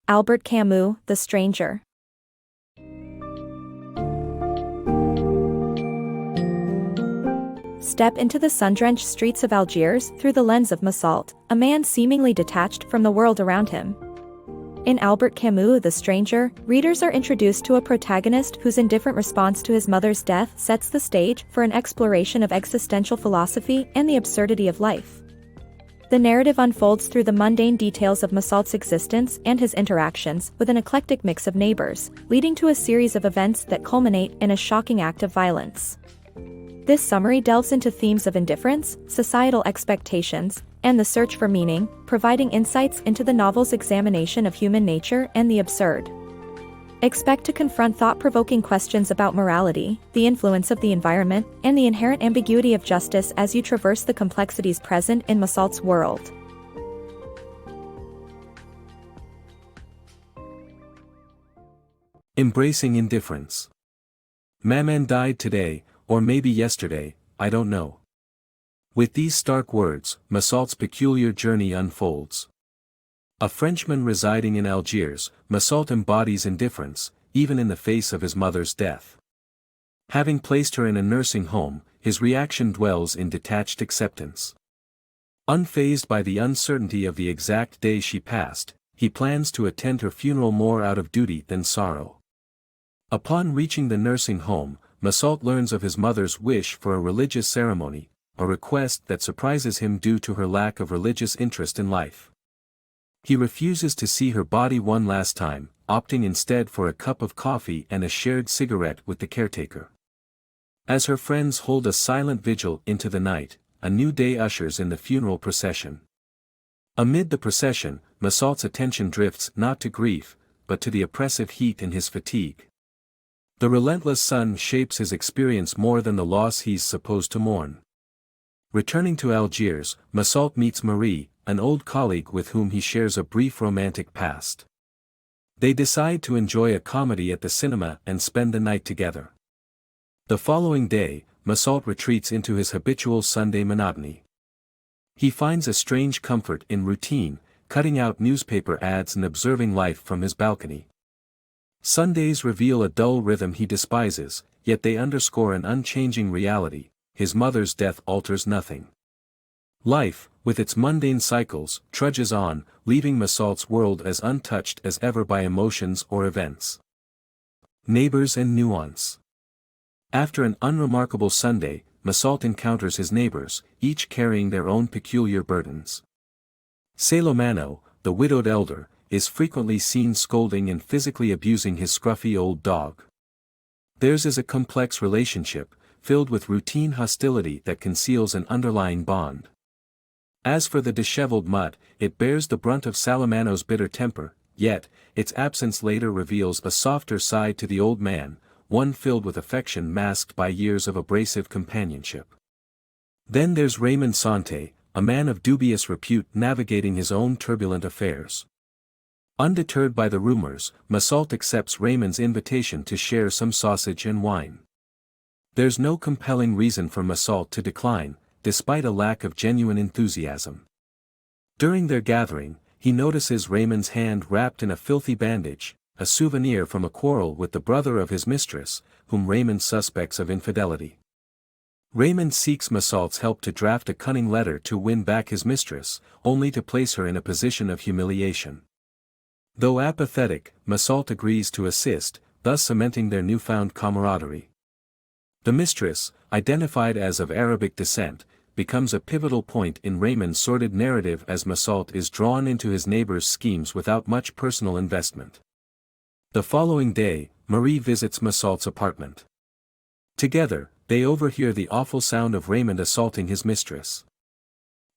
Albert Camus, The Stranger. Step into the sun-drenched streets of Algiers through the lens of Massault, a man seemingly detached from the world around him. In Albert Camus' The Stranger, readers are introduced to a protagonist whose indifferent response to his mother's death sets the stage for an exploration of existential philosophy and the absurdity of life. The narrative unfolds through the mundane details of Massault's existence and his interactions with an eclectic mix of neighbors, leading to a series of events that culminate in a shocking act of violence. This summary delves into themes of indifference, societal expectations, and the search for meaning, providing insights into the novel's examination of human nature and the absurd. Expect to confront thought-provoking questions about morality, the influence of the environment, and the inherent ambiguity of justice as you traverse the complexities present in Massault's world. Embracing indifference. Maman died today, or maybe yesterday, I don't know. With these stark words, Massault's peculiar journey unfolds. A Frenchman residing in Algiers, Massault embodies indifference, even in the face of his mother's death. Having placed her in a nursing home, his reaction dwells in detached acceptance. Unfazed by the uncertainty of the exact day she passed, he plans to attend her funeral more out of duty than sorrow. Upon reaching the nursing home, Massault learns of his mother's wish for a religious ceremony, a request that surprises him due to her lack of religious interest in life. He refuses to see her body one last time, opting instead for a cup of coffee and a shared cigarette with the caretaker. As her friends hold a silent vigil into the night, a new day ushers in the funeral procession. Amid the procession, Massault's attention drifts not to grief, but to the oppressive heat in his fatigue. The relentless sun shapes his experience more than the loss he's supposed to mourn. Returning to Algiers, Massault meets Marie, an old colleague with whom he shares a brief romantic past. They decide to enjoy a comedy at the cinema and spend the night together. The following day, Massault retreats into his habitual Sunday monotony. He finds a strange comfort in routine, cutting out newspaper ads and observing life from his balcony. Sundays reveal a dull rhythm he despises, yet they underscore an unchanging reality: his mother's death alters nothing. Life, with its mundane cycles, trudges on, leaving Massault's world as untouched as ever by emotions or events. Neighbors and Nuance. After an unremarkable Sunday, Massault encounters his neighbors, each carrying their own peculiar burdens. Salomano, the widowed elder, is frequently seen scolding and physically abusing his scruffy old dog. Theirs is a complex relationship, filled with routine hostility that conceals an underlying bond. As for the disheveled mutt, it bears the brunt of Salomano's bitter temper, yet, its absence later reveals a softer side to the old man, one filled with affection masked by years of abrasive companionship. Then there's Raymond Sante, a man of dubious repute navigating his own turbulent affairs. Undeterred by the rumors, Massault accepts Raymond's invitation to share some sausage and wine. There's no compelling reason for Massault to decline, despite a lack of genuine enthusiasm. During their gathering, he notices Raymond's hand wrapped in a filthy bandage, a souvenir from a quarrel with the brother of his mistress, whom Raymond suspects of infidelity. Raymond seeks Massault's help to draft a cunning letter to win back his mistress, only to place her in a position of humiliation. Though apathetic, Massault agrees to assist, thus cementing their newfound camaraderie. The mistress, identified as of Arabic descent, becomes a pivotal point in Raymond's sordid narrative as Massault is drawn into his neighbor's schemes without much personal investment. The following day, Marie visits Massault's apartment. Together, they overhear the awful sound of Raymond assaulting his mistress.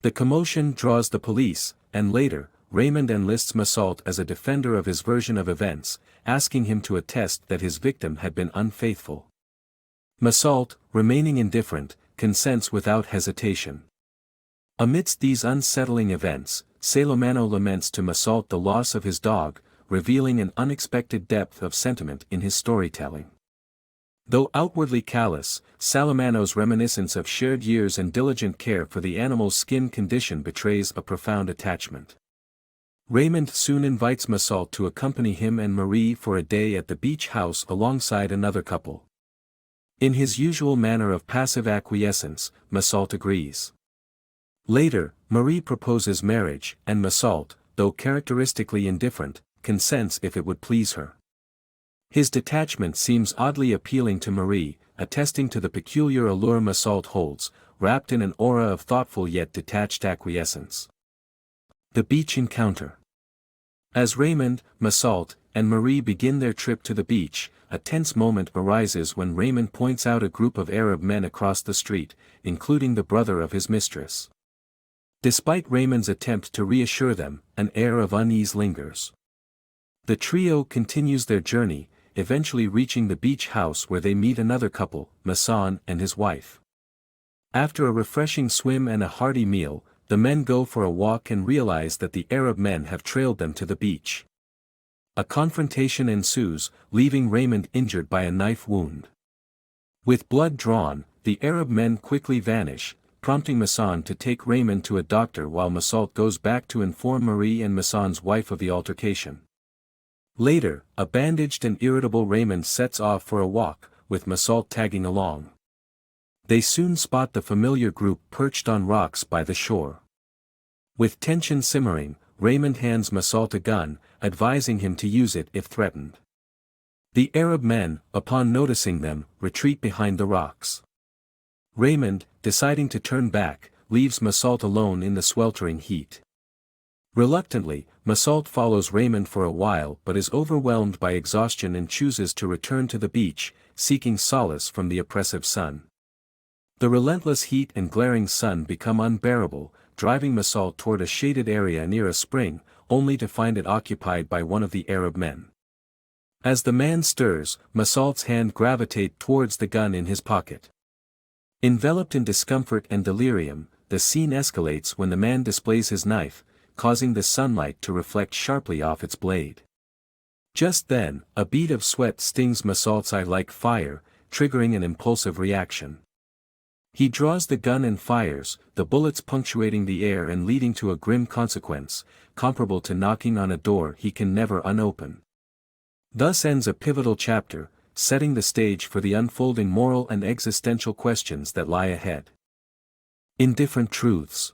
The commotion draws the police, and later, Raymond enlists Massault as a defender of his version of events, asking him to attest that his victim had been unfaithful. Massault, remaining indifferent, consents without hesitation. Amidst these unsettling events, Salomano laments to Massault the loss of his dog, revealing an unexpected depth of sentiment in his storytelling. Though outwardly callous, Salomano's reminiscence of shared years and diligent care for the animal's skin condition betrays a profound attachment. Raymond soon invites Massault to accompany him and Marie for a day at the beach house alongside another couple. In his usual manner of passive acquiescence, Massault agrees. Later, Marie proposes marriage, and Massault, though characteristically indifferent, consents if it would please her. His detachment seems oddly appealing to Marie, attesting to the peculiar allure Massault holds, wrapped in an aura of thoughtful yet detached acquiescence. The beach encounter. As Raymond, Massault, and Marie begin their trip to the beach, a tense moment arises when Raymond points out a group of Arab men across the street, including the brother of his mistress. Despite Raymond's attempt to reassure them, an air of unease lingers. The trio continues their journey, eventually reaching the beach house where they meet another couple, Masson and his wife. After a refreshing swim and a hearty meal, the men go for a walk and realize that the Arab men have trailed them to the beach. A confrontation ensues, leaving Raymond injured by a knife wound. With blood drawn, the Arab men quickly vanish, prompting Masson to take Raymond to a doctor while Massault goes back to inform Marie and Masson's wife of the altercation. Later, a bandaged and irritable Raymond sets off for a walk, with Massault tagging along. They soon spot the familiar group perched on rocks by the shore. With tension simmering, Raymond hands Massault a gun, advising him to use it if threatened. The Arab men, upon noticing them, retreat behind the rocks. Raymond, deciding to turn back, leaves Massault alone in the sweltering heat. Reluctantly, Massault follows Raymond for a while but is overwhelmed by exhaustion and chooses to return to the beach, seeking solace from the oppressive sun. The relentless heat and glaring sun become unbearable, driving Massault toward a shaded area near a spring, only to find it occupied by one of the Arab men. As the man stirs, Massault's hand gravitates towards the gun in his pocket. Enveloped in discomfort and delirium, the scene escalates when the man displays his knife, causing the sunlight to reflect sharply off its blade. Just then, a bead of sweat stings Massault's eye like fire, triggering an impulsive reaction. He draws the gun and fires, the bullets punctuating the air and leading to a grim consequence, comparable to knocking on a door he can never unopen. Thus ends a pivotal chapter, setting the stage for the unfolding moral and existential questions that lie ahead. Indifferent Truths.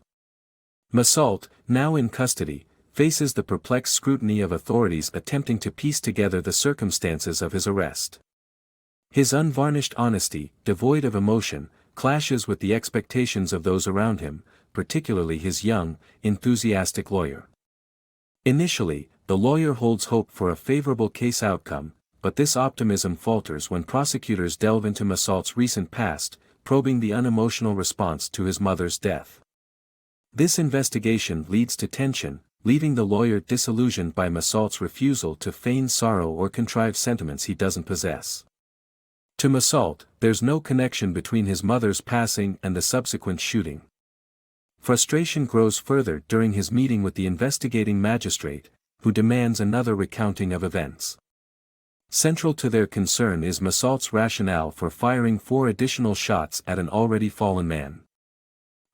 Massault, now in custody, faces the perplexed scrutiny of authorities attempting to piece together the circumstances of his arrest. His unvarnished honesty, devoid of emotion, clashes with the expectations of those around him, particularly his young, enthusiastic lawyer. Initially, the lawyer holds hope for a favorable case outcome, but this optimism falters when prosecutors delve into Massault's recent past, probing the unemotional response to his mother's death. This investigation leads to tension, leaving the lawyer disillusioned by Massault's refusal to feign sorrow or contrive sentiments he doesn't possess. To Massault, there's no connection between his mother's passing and the subsequent shooting. Frustration grows further during his meeting with the investigating magistrate, who demands another recounting of events. Central to their concern is Massault's rationale for firing 4 additional shots at an already fallen man.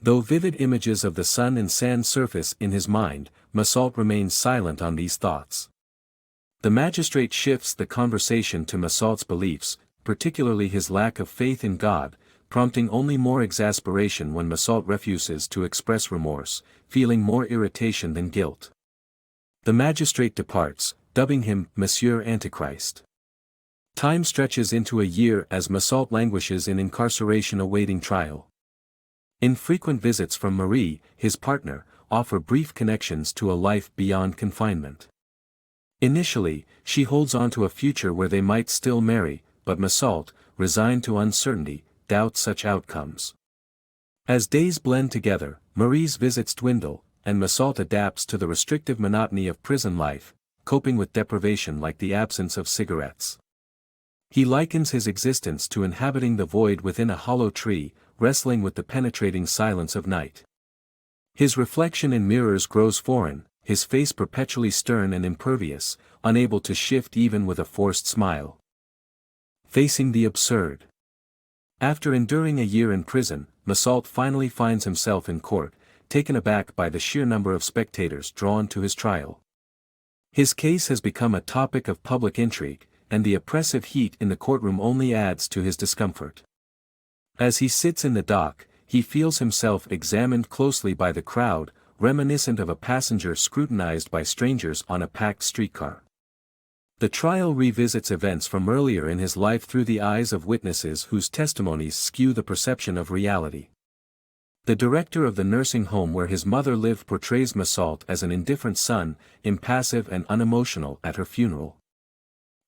Though vivid images of the sun and sand surface in his mind, Massault remains silent on these thoughts. The magistrate shifts the conversation to Massault's beliefs, particularly his lack of faith in God, prompting only more exasperation when Massault refuses to express remorse, feeling more irritation than guilt. The magistrate departs, dubbing him Monsieur Antichrist. Time stretches into a year as Massault languishes in incarceration awaiting trial. Infrequent visits from Marie, his partner, offer brief connections to a life beyond confinement. Initially, she holds on to a future where they might still marry, but Massault, resigned to uncertainty, doubts such outcomes. As days blend together, Marie's visits dwindle, and Massault adapts to the restrictive monotony of prison life, coping with deprivation like the absence of cigarettes. He likens his existence to inhabiting the void within a hollow tree, wrestling with the penetrating silence of night. His reflection in mirrors grows foreign, his face perpetually stern and impervious, unable to shift even with a forced smile. Facing the absurd. After enduring a year in prison, Massault finally finds himself in court, taken aback by the sheer number of spectators drawn to his trial. His case has become a topic of public intrigue, and the oppressive heat in the courtroom only adds to his discomfort. As he sits in the dock, he feels himself examined closely by the crowd, reminiscent of a passenger scrutinized by strangers on a packed streetcar. The trial revisits events from earlier in his life through the eyes of witnesses whose testimonies skew the perception of reality. The director of the nursing home where his mother lived portrays Massault as an indifferent son, impassive and unemotional at her funeral.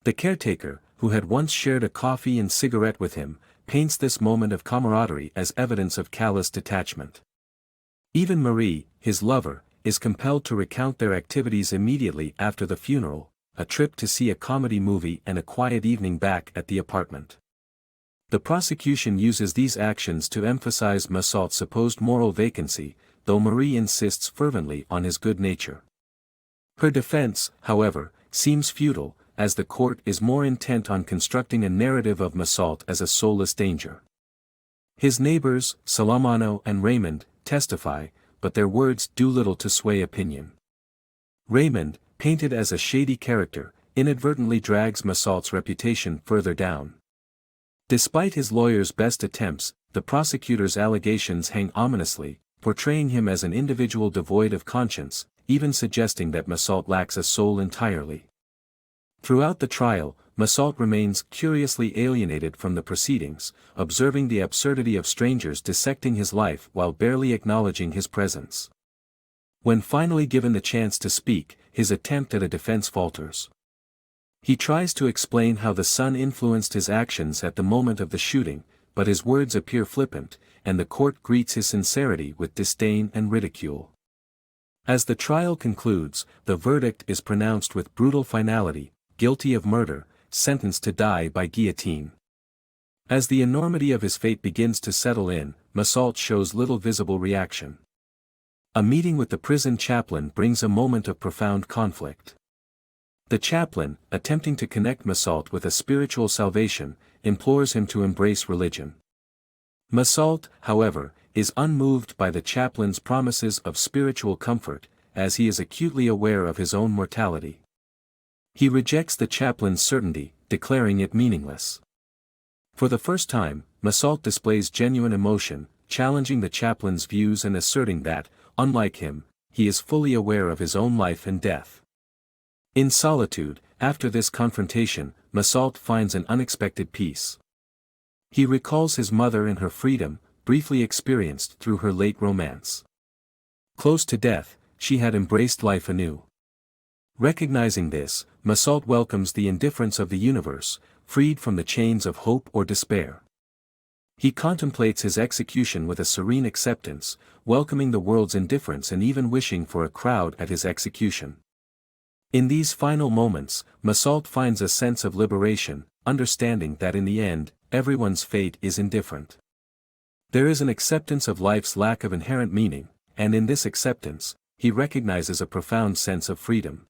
The caretaker, who had once shared a coffee and cigarette with him, paints this moment of camaraderie as evidence of callous detachment. Even Marie, his lover, is compelled to recount their activities immediately after the funeral, a trip to see a comedy movie and a quiet evening back at the apartment. The prosecution uses these actions to emphasize Massault's supposed moral vacancy, though Marie insists fervently on his good nature. Her defense, however, seems futile, as the court is more intent on constructing a narrative of Massault as a soulless danger. His neighbors, Salamano and Raymond, testify, but their words do little to sway opinion. Raymond, painted as a shady character, inadvertently drags Massault's reputation further down. Despite his lawyer's best attempts, the prosecutor's allegations hang ominously, portraying him as an individual devoid of conscience, even suggesting that Massault lacks a soul entirely. Throughout the trial, Massault remains curiously alienated from the proceedings, observing the absurdity of strangers dissecting his life while barely acknowledging his presence. When finally given the chance to speak, his attempt at a defense falters. He tries to explain how the son influenced his actions at the moment of the shooting, but his words appear flippant, and the court greets his sincerity with disdain and ridicule. As the trial concludes, the verdict is pronounced with brutal finality: guilty of murder, sentenced to die by guillotine. As the enormity of his fate begins to settle in, Massault shows little visible reaction. A meeting with the prison chaplain brings a moment of profound conflict. The chaplain, attempting to connect Massault with a spiritual salvation, implores him to embrace religion. Massault, however, is unmoved by the chaplain's promises of spiritual comfort, as he is acutely aware of his own mortality. He rejects the chaplain's certainty, declaring it meaningless. For the first time, Massault displays genuine emotion, challenging the chaplain's views and asserting that, unlike him, he is fully aware of his own life and death. In solitude, after this confrontation, Massault finds an unexpected peace. He recalls his mother and her freedom, briefly experienced through her late romance. Close to death, she had embraced life anew. Recognizing this, Massault welcomes the indifference of the universe, freed from the chains of hope or despair. He contemplates his execution with a serene acceptance, welcoming the world's indifference and even wishing for a crowd at his execution. In these final moments, Massault finds a sense of liberation, understanding that in the end, everyone's fate is indifferent. There is an acceptance of life's lack of inherent meaning, and in this acceptance, he recognizes a profound sense of freedom.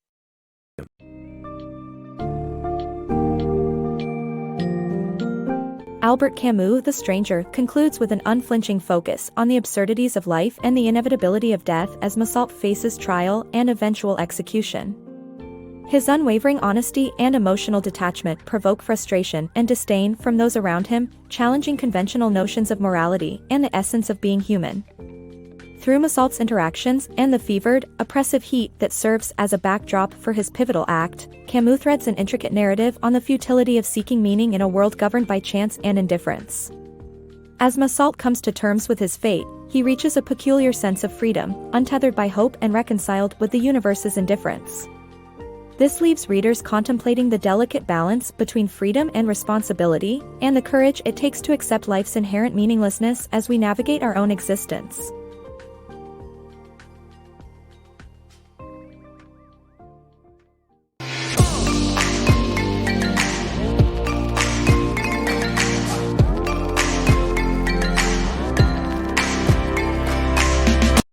Albert Camus' The Stranger concludes with an unflinching focus on the absurdities of life and the inevitability of death as Massault faces trial and eventual execution. His unwavering honesty and emotional detachment provoke frustration and disdain from those around him, challenging conventional notions of morality and the essence of being human. Through Massault's interactions and the fevered, oppressive heat that serves as a backdrop for his pivotal act, Camus threads an intricate narrative on the futility of seeking meaning in a world governed by chance and indifference. As Massault comes to terms with his fate, he reaches a peculiar sense of freedom, untethered by hope and reconciled with the universe's indifference. This leaves readers contemplating the delicate balance between freedom and responsibility, and the courage it takes to accept life's inherent meaninglessness as we navigate our own existence.